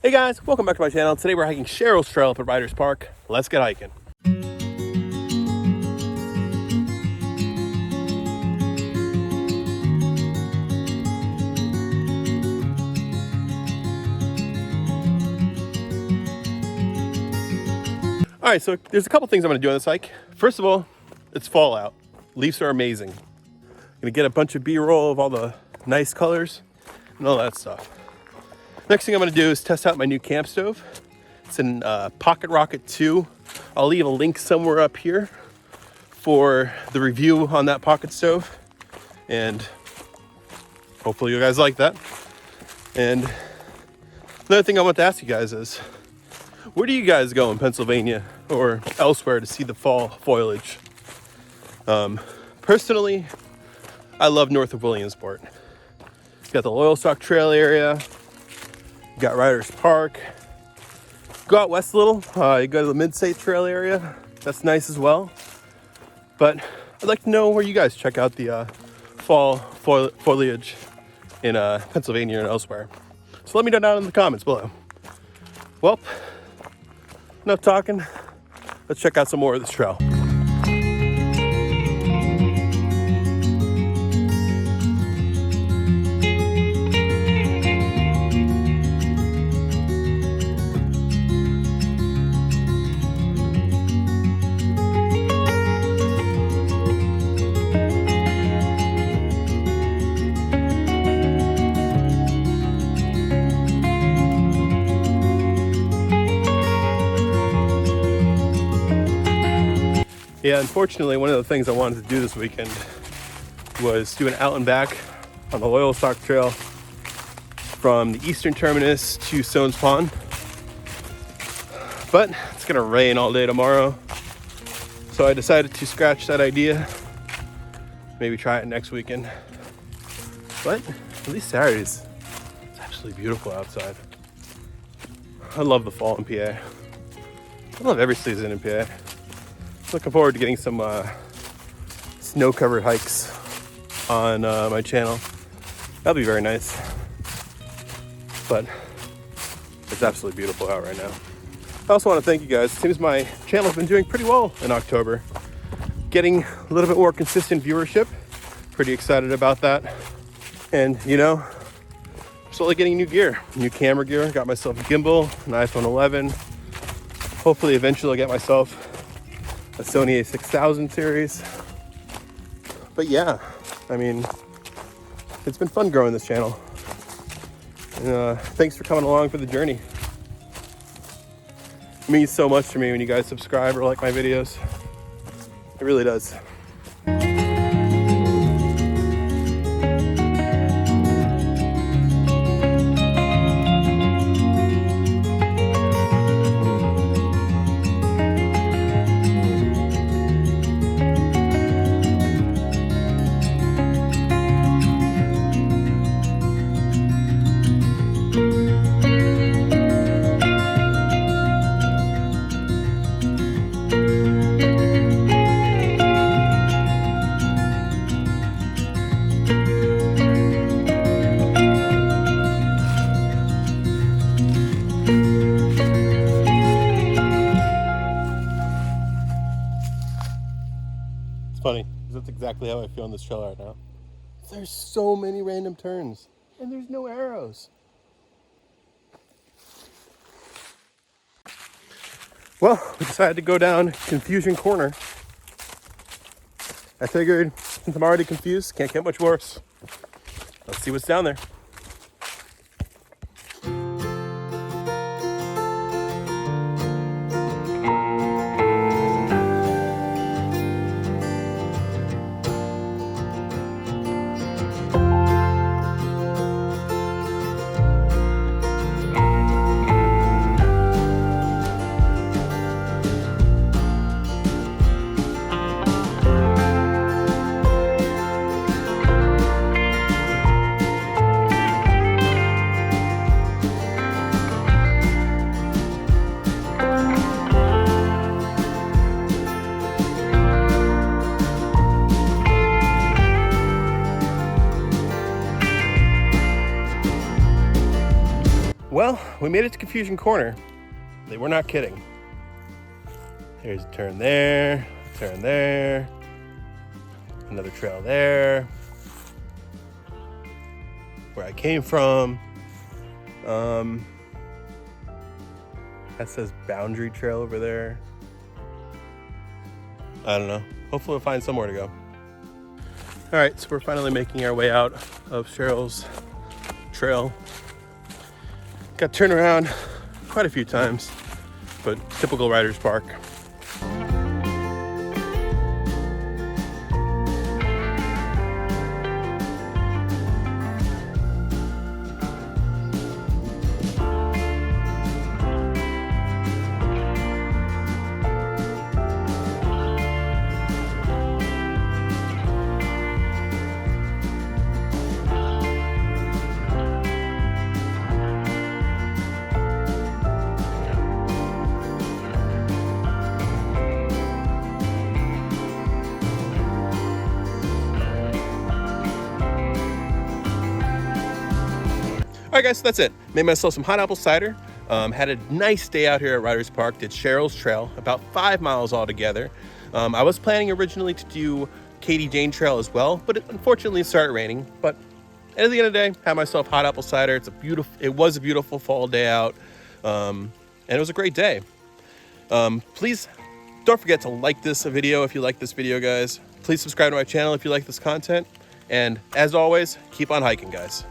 Hey guys, welcome back to my channel. Today we're hiking Cheryl's trail up at Riders Park. Let's get hiking. All right, so there's a couple things I'm gonna do on this hike. First of all, it's fall out. Leaves are amazing. I'm gonna get a bunch of B-roll of all the nice colors and all that stuff. Next thing I'm gonna do is test out my new camp stove. It's in Pocket Rocket 2. I'll leave a link somewhere up here for the review on that pocket stove. And hopefully you guys like that. And another thing I want to ask you guys is, where do you guys go in Pennsylvania or elsewhere to see the fall foliage? Personally, I love north of Williamsport. Got the Loyalstock Trail area. Got Riders Park. Go out west a little. You go to the Mid-State Trail area. That's nice as well. But I'd like to know where you guys check out the fall foliage in Pennsylvania and elsewhere. So let me know down in the comments below. Well, enough talking. Let's check out some more of this trail. Yeah, unfortunately, one of the things I wanted to do this weekend was do an out and back on the Loyalstock Trail from the eastern terminus to Stones Pond. But it's gonna rain all day tomorrow, so I decided to scratch that idea. Maybe try it next weekend. But at least Saturdays, it's absolutely beautiful outside. I love the fall in PA. I love every season in PA. Looking forward to getting some snow-covered hikes on my channel. That'll be very nice. But it's absolutely beautiful out right now. I also want to thank you guys. It seems my channel's been doing pretty well in October. Getting a little bit more consistent viewership. Pretty excited about that. And you know, slowly getting new gear, new camera gear. Got myself a gimbal, an iPhone 11. Hopefully eventually I'll get myself a Sony a6000 series. But yeah, I mean, it's been fun growing this channel. And thanks for coming along for the journey. It means so much to me when you guys subscribe or like my videos. It really does. Funny, because that's exactly how I feel on this trail right now. There's so many random turns, and there's no arrows. Well, we decided to go down Confusion Corner. I figured, since I'm already confused, can't get much worse. Let's see what's down there. we made it to Confusion Corner. They were not kidding. Here's a turn there, another trail there. Where I came from. That says Boundary Trail over there. I don't know. Hopefully we'll find somewhere to go. All right, so we're finally making our way out of Cheryl's trail. Got turned around quite a few times, but typical Riders Park. All right, guys, so that's it. Made myself some hot apple cider. Had a nice day out here at Riders Park. Did Cheryl's Trail, about 5 miles altogether. I was planning originally to do Katie Jane Trail as well, but unfortunately it started raining. But at the end of the day, had myself hot apple cider. It was a beautiful fall day out, and it was a great day. Please don't forget to like this video if you like this video, guys. Please subscribe to my channel if you like this content. And as always, keep on hiking, guys.